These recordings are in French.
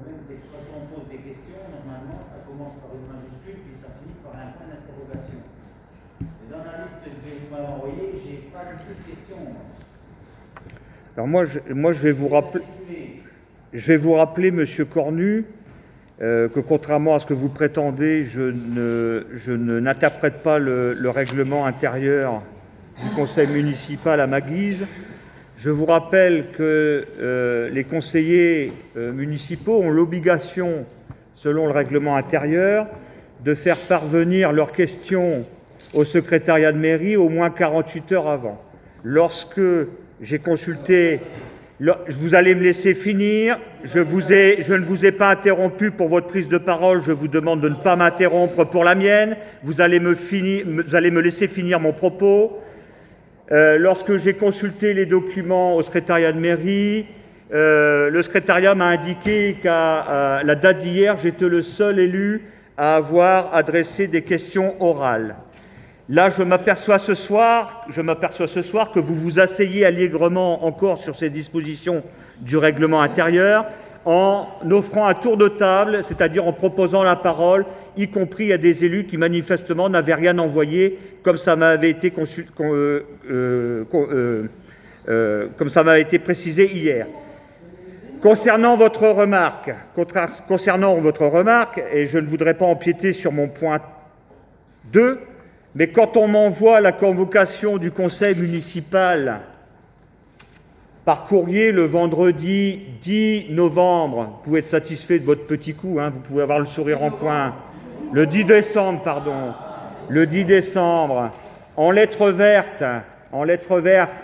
problème, c'est que quand on pose des questions, normalement, ça commence par une majuscule, puis ça finit par un point d'interrogation. Et dans la liste que vous m'avez envoyée, j'ai pas du tout de questions. Alors moi, je vais vous rappeler, Monsieur Cornu, que contrairement à ce que vous prétendez, je n'interprète pas le règlement intérieur du conseil municipal à ma guise. Je vous rappelle que les conseillers municipaux ont l'obligation, selon le règlement intérieur, de faire parvenir leurs questions au secrétariat de mairie au moins 48 heures avant. Lorsque j'ai consulté... Vous allez me laisser finir. Je ne vous ai pas interrompu pour votre prise de parole. Je vous demande de ne pas m'interrompre pour la mienne. Vous allez me laisser finir mon propos. Lorsque j'ai consulté les documents au secrétariat de mairie, le secrétariat m'a indiqué qu'à la date d'hier, j'étais le seul élu à avoir adressé des questions orales. Là, je m'aperçois ce soir que vous vous asseyez allègrement encore sur ces dispositions du règlement intérieur en offrant un tour de table, c'est-à-dire en proposant la parole, y compris à des élus qui manifestement n'avaient rien envoyé, comme ça m'avait été précisé hier. Concernant votre remarque, et je ne voudrais pas empiéter sur mon point 2, mais quand on m'envoie la convocation du conseil municipal par courrier le vendredi 10 novembre, vous pouvez être satisfait de votre petit coup, vous pouvez avoir le sourire en coin, le 10 décembre, en lettres vertes,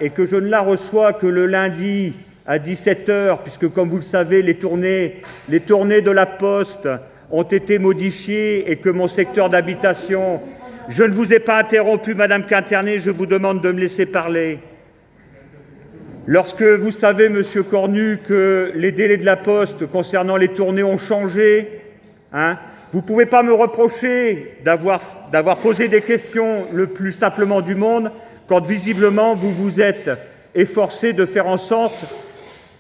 et que je ne la reçois que le lundi à 17h, puisque comme vous le savez, les tournées de la Poste ont été modifiées et que mon secteur d'habitation... Je ne vous ai pas interrompu, Madame Quinternet, je vous demande de me laisser parler. Lorsque vous savez, Monsieur Cornu, que les délais de la Poste concernant les tournées ont changé, vous ne pouvez pas me reprocher d'avoir posé des questions le plus simplement du monde quand visiblement vous vous êtes efforcé de faire en sorte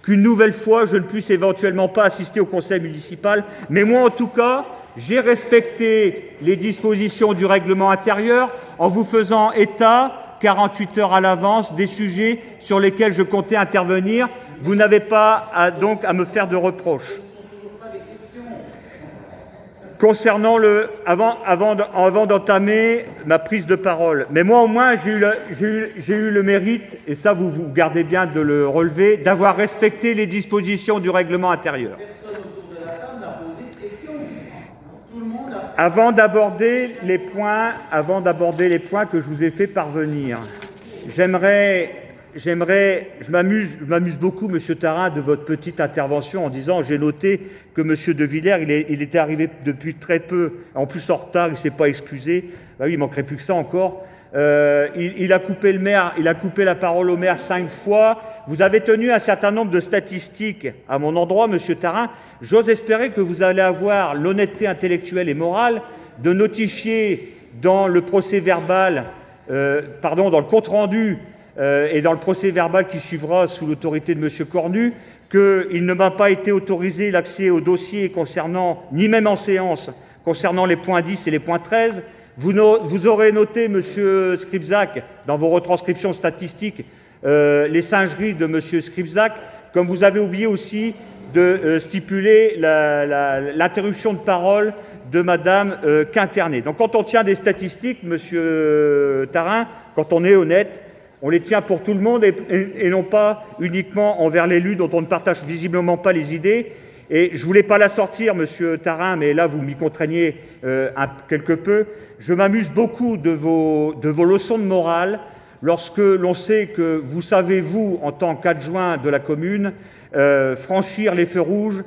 qu'une nouvelle fois je ne puisse éventuellement pas assister au conseil municipal. Mais moi, en tout cas, j'ai respecté les dispositions du règlement intérieur en vous faisant état, 48 heures à l'avance, des sujets sur lesquels je comptais intervenir. Vous n'avez pas donc à me faire de reproches. Concernant avant d'entamer ma prise de parole, mais moi au moins j'ai eu le mérite, et ça vous gardez bien de le relever, d'avoir respecté les dispositions du règlement intérieur. Avant d'aborder les points que je vous ai fait parvenir, je m'amuse beaucoup, Monsieur Tharin, de votre petite intervention en disant, j'ai noté que Monsieur De Villers, il était arrivé depuis très peu, en plus en retard, il ne s'est pas excusé. Ben oui, il manquerait plus que ça encore. Il a coupé la parole au maire 5 fois. Vous avez tenu un certain nombre de statistiques à mon endroit, Monsieur Tharin. J'ose espérer que vous allez avoir l'honnêteté intellectuelle et morale de notifier dans le procès-verbal, dans le compte-rendu et dans le procès-verbal qui suivra sous l'autorité de M. Cornu, qu'il ne m'a pas été autorisé l'accès au dossier ni même en séance, concernant les points 10 et les points 13. Vous aurez noté, M. Skripczak, dans vos retranscriptions statistiques, les singeries de M. Skripczak, comme vous avez oublié aussi de stipuler l'interruption de parole de Mme Quinternet. Donc quand on tient des statistiques, M. Tharin, quand on est honnête, on les tient pour tout le monde et non pas uniquement envers l'élu dont on ne partage visiblement pas les idées. Et je ne voulais pas la sortir, Monsieur Tharin, mais là, vous m'y contraignez quelque peu. Je m'amuse beaucoup de vos leçons de morale lorsque l'on sait que vous savez, vous, en tant qu'adjoint de la commune, franchir les feux rouges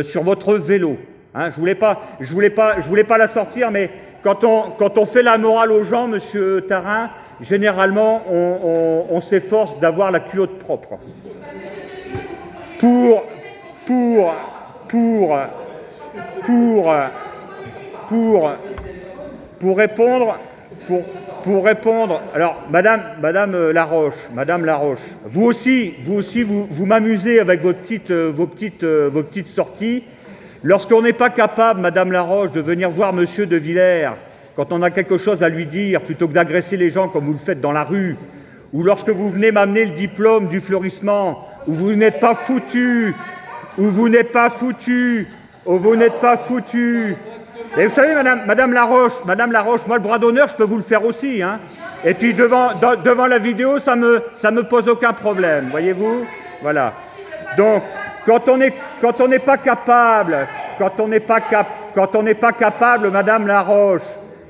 sur votre vélo. Je voulais pas la sortir, mais quand on fait la morale aux gens, Monsieur Tharin, généralement, on s'efforce d'avoir la culotte propre. Pour répondre, alors Madame Laroche, vous aussi, vous m'amusez avec vos petites sorties. Lorsqu'on n'est pas capable, Madame Laroche, de venir voir Monsieur de Villers, quand on a quelque chose à lui dire, plutôt que d'agresser les gens comme vous le faites dans la rue, ou lorsque vous venez m'amener le diplôme du fleurissement, où vous n'êtes pas foutu, où vous n'êtes pas foutu, où vous n'êtes pas foutu. Et vous savez, Madame Laroche, moi, le bras d'honneur, je peux vous le faire aussi, hein. Et puis, devant la vidéo, ça me pose aucun problème, voyez-vous. Voilà. Donc, quand on n'est pas capable, Madame Laroche,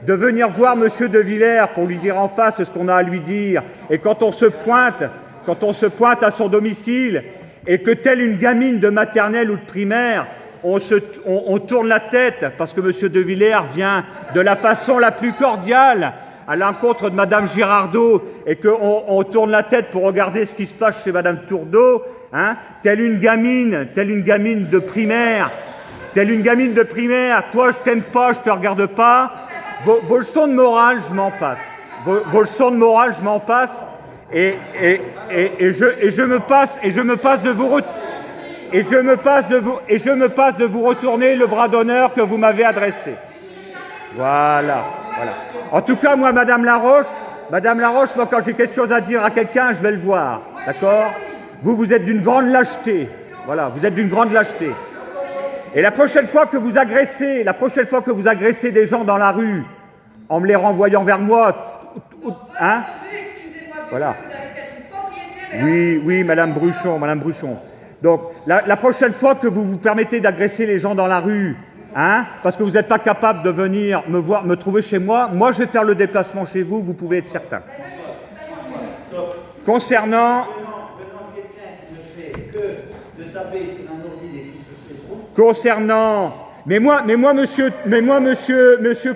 de venir voir Monsieur de Villers pour lui dire en face ce qu'on a à lui dire, et quand on se pointe à son domicile, et que telle une gamine de maternelle ou de primaire, on tourne la tête parce que M. de Villers vient de la façon la plus cordiale à l'encontre de Mme Girardot et qu'on tourne la tête pour regarder ce qui se passe chez Mme Tourdeau, hein, telle une gamine de primaire, toi je t'aime pas, je te regarde pas, vos leçons de morale, je m'en passe. Vos leçons de morale, je m'en passe et je me passe de vous retourner le bras d'honneur que vous m'avez adressé. Voilà. En tout cas, moi, Madame Laroche, moi, quand j'ai quelque chose à dire à quelqu'un, je vais le voir, d'accord ? Vous êtes d'une grande lâcheté. Voilà, vous êtes d'une grande lâcheté. Et la prochaine fois que vous agressez des gens dans la rue, en me les renvoyant vers moi, hein ? Voilà. Oui, Madame Bruchon. Donc, la prochaine fois que vous vous permettez d'agresser les gens dans la rue, hein, parce que vous n'êtes pas capable de venir me trouver chez moi, moi je vais faire le déplacement chez vous, vous pouvez être certain. Concernant... Mais moi, monsieur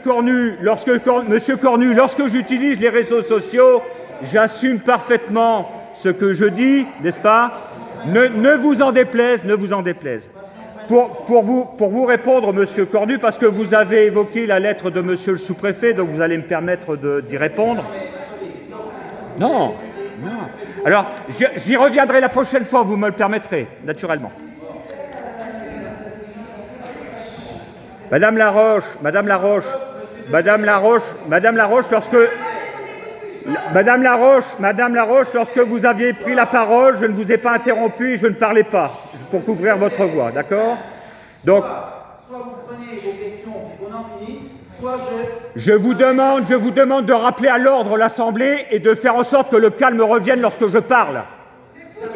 Cornu, lorsque j'utilise les réseaux sociaux, j'assume parfaitement ce que je dis, n'est-ce pas ? Ne vous en déplaise. Pour vous répondre, monsieur Cornu, parce que vous avez évoqué la lettre de monsieur le sous-préfet, donc vous allez me permettre d'y répondre. Non. Alors, j'y reviendrai la prochaine fois, vous me le permettrez, naturellement. Madame Laroche, lorsque vous aviez pris la parole, je ne vous ai pas interrompu et je ne parlais pas pour couvrir votre voix, d'accord ? Donc, soit vous prenez vos questions et qu'on en finisse, soit je vous demande de rappeler à l'ordre l'Assemblée et de faire en sorte que le calme revienne lorsque je parle.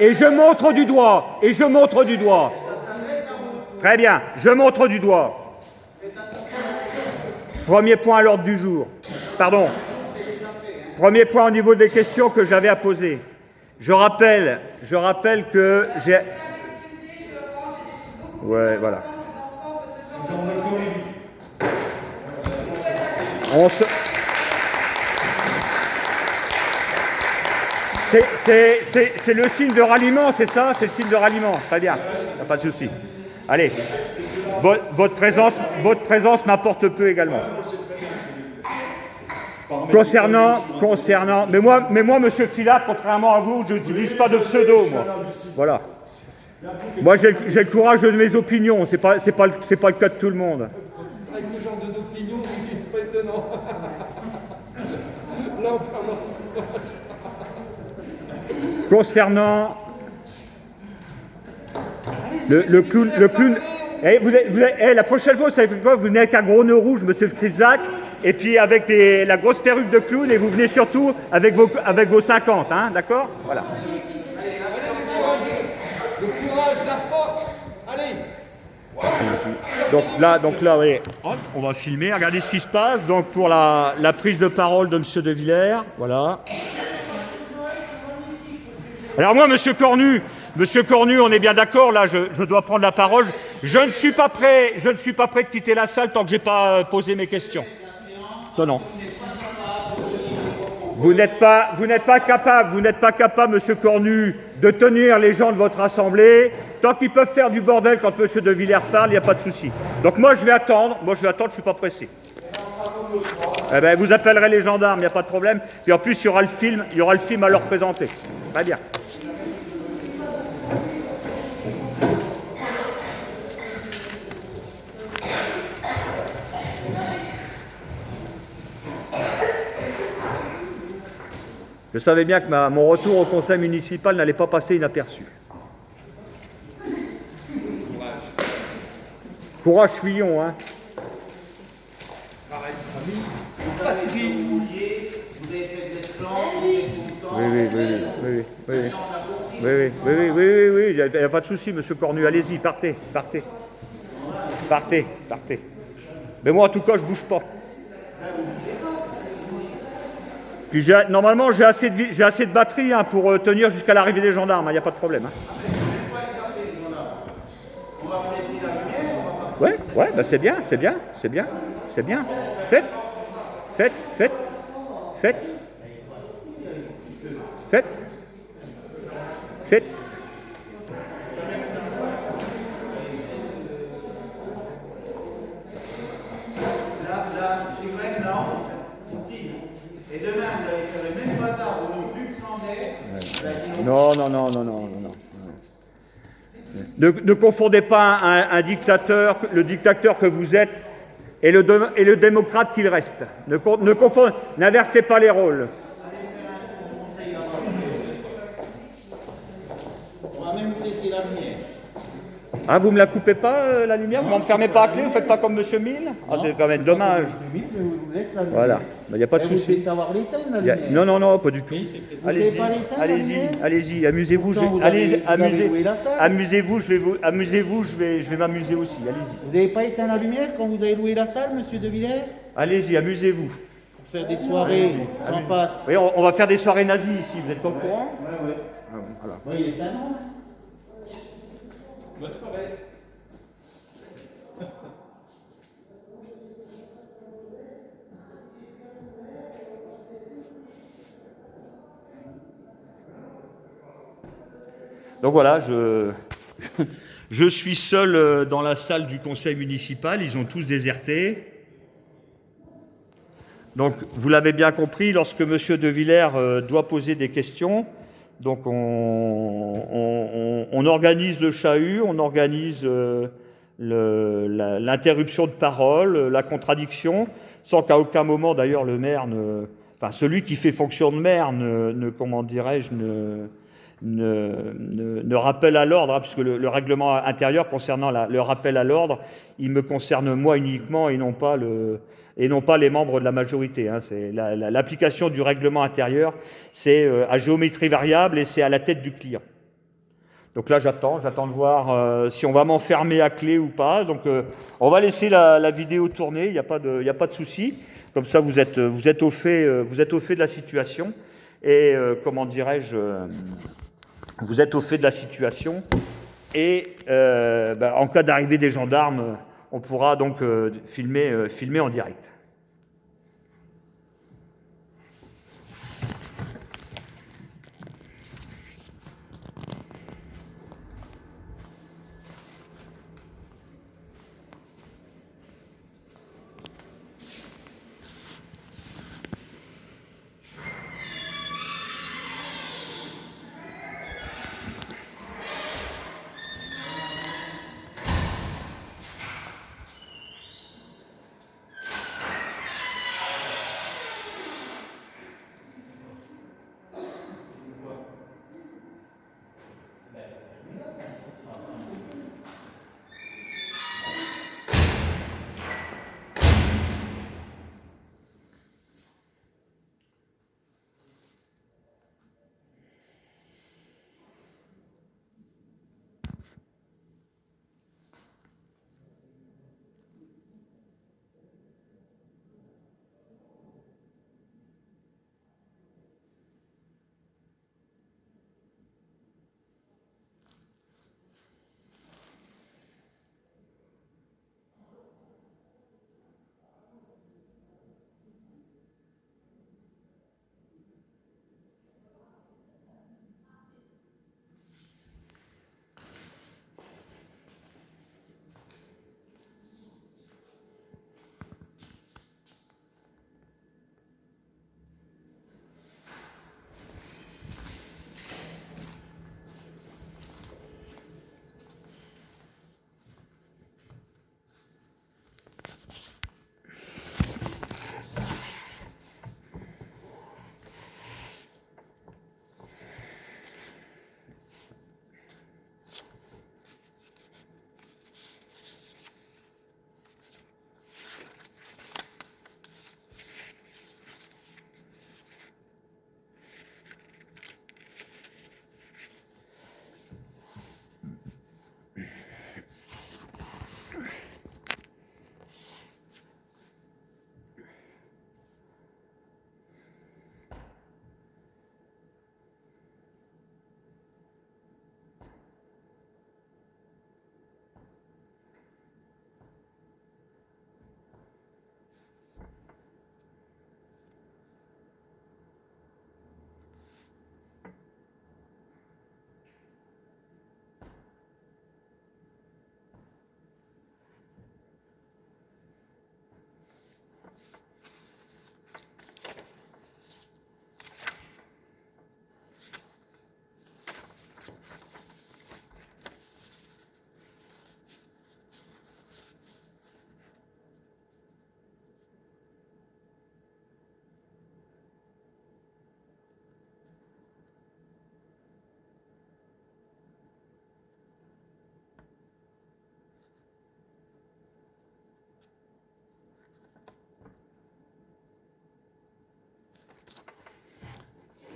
Et je montre du doigt. Très bien, je montre du doigt. Premier point à l'ordre du jour. Pardon. Premier point au niveau des questions que j'avais à poser. Je rappelle que j'ai... Ouais, voilà. C'est le signe de ralliement, c'est ça ? C'est le signe de ralliement. Très bien, il n'y a pas de souci. Allez, votre présence m'apporte peu également. Concernant, mais moi, monsieur Filat, contrairement à vous, je n'utilise pas de pseudo, moi. Voilà. Moi, j'ai le courage de mes opinions, c'est pas le cas de tout le monde. Avec ce genre d'opinion, c'est pas étonnant. Là, on parle. Concernant le clown. La prochaine fois, vous savez quoi ? Vous venez avec un gros nœud rouge, monsieur le Krizac, et puis avec la grosse perruque de clown, et vous venez surtout avec vos 50, hein, d'accord ? Voilà. Le courage, la force, allez. Donc là, oui, on va filmer, regardez ce qui se passe. Donc pour la prise de parole de monsieur de Villers, voilà. Alors moi, Monsieur Cornu, on est bien d'accord, là, je dois prendre la parole. Je ne suis pas prêt de quitter la salle tant que je n'ai pas posé mes questions. Non. Vous n'êtes pas capable, Monsieur Cornu, de tenir les gens de votre assemblée. Tant qu'ils peuvent faire du bordel quand Monsieur de Villers parle, il n'y a pas de souci. Donc moi, je vais attendre, je ne suis pas pressé. Eh ben, vous appellerez les gendarmes, il n'y a pas de problème. Et en plus, il y aura le film à leur présenter. Très bien. Je savais bien que mon retour au conseil municipal n'allait pas passer inaperçu. Courage, Fillon, hein. Vous avez fait ce que vous vouliez, vous avez fait de l'esclave, vous êtes content. Oui, il n'y a pas de souci, monsieur Cornu, allez-y, partez. Mais moi, en tout cas, je ne bouge pas. Puis normalement, j'ai assez de batterie hein, pour tenir jusqu'à l'arrivée des gendarmes, il n'y a pas de problème. Hein. On va vous laisser la lumière, on va pas. Ouais, bah c'est bien. Faites. Là, c'est vrai que là, on dit. Et demain, vous allez faire le même bazar au nom Luxembourg. Non. Ne confondez pas un dictateur, le dictateur que vous êtes, et le démocrate qu'il reste. N'inversez pas les rôles. On va même vous laisser la lumière. Ah, vous ne me la coupez pas, la lumière? Vous ne m'enfermez pas à clé? Vous ne faites pas comme M. Mille? Ah, c'est quand même dommage. Je vous laisse la lumière. Voilà, il n'y a pas de Vous devez souci. savoir l'éteindre, la lumière. Non, pas du tout. Vous savez pas l'éteindre, la lumière? Allez-y, amusez-vous. Pourtant, vous avez loué la salle. Amusez-vous, je vais m'amuser aussi, allez-y. Vous n'avez pas éteint la lumière quand vous avez loué la salle, monsieur De Villers? Allez-y, amusez-vous. Pour faire des soirées sans passe. Oui, on va faire des soirées nazies ici, vous êtes pas au courant? Ouais. Voilà. Ouais, il est un an. Bonne soirée. Donc voilà, je suis seul dans la salle du conseil municipal, ils ont tous déserté. Donc vous l'avez bien compris, lorsque M. De Villers doit poser des questions, donc on organise le chahut, on organise l'interruption de parole, la contradiction, sans qu'à aucun moment d'ailleurs le maire celui qui fait fonction de maire ne rappelle à l'ordre, hein, puisque le règlement intérieur concernant le rappel à l'ordre, il me concerne moi uniquement et non pas les membres de la majorité. Hein. C'est l'application du règlement intérieur, c'est à géométrie variable et c'est à la tête du client. Donc là, j'attends de voir si on va m'enfermer à clé ou pas. Donc on va laisser la vidéo tourner, il n'y a pas de souci. Comme ça, vous êtes au fait de la situation et vous êtes au fait de la situation et en cas d'arrivée des gendarmes, on pourra donc filmer en direct.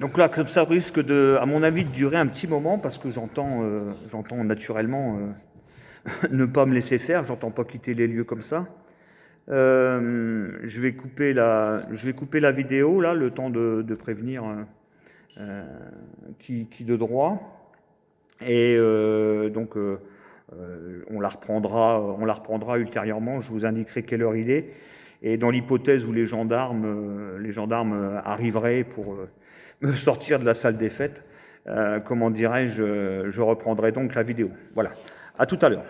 Donc là, comme ça risque à mon avis, de durer un petit moment parce que j'entends naturellement ne pas me laisser faire, j'entends pas quitter les lieux comme ça. Je vais couper la vidéo là, le temps de prévenir qui de droit. Et donc on la reprendra ultérieurement. Je vous indiquerai quelle heure il est. Et dans l'hypothèse où les gendarmes arriveraient pour me sortir de la salle des fêtes, comment dirais-je, je reprendrai donc la vidéo. Voilà. À tout à l'heure.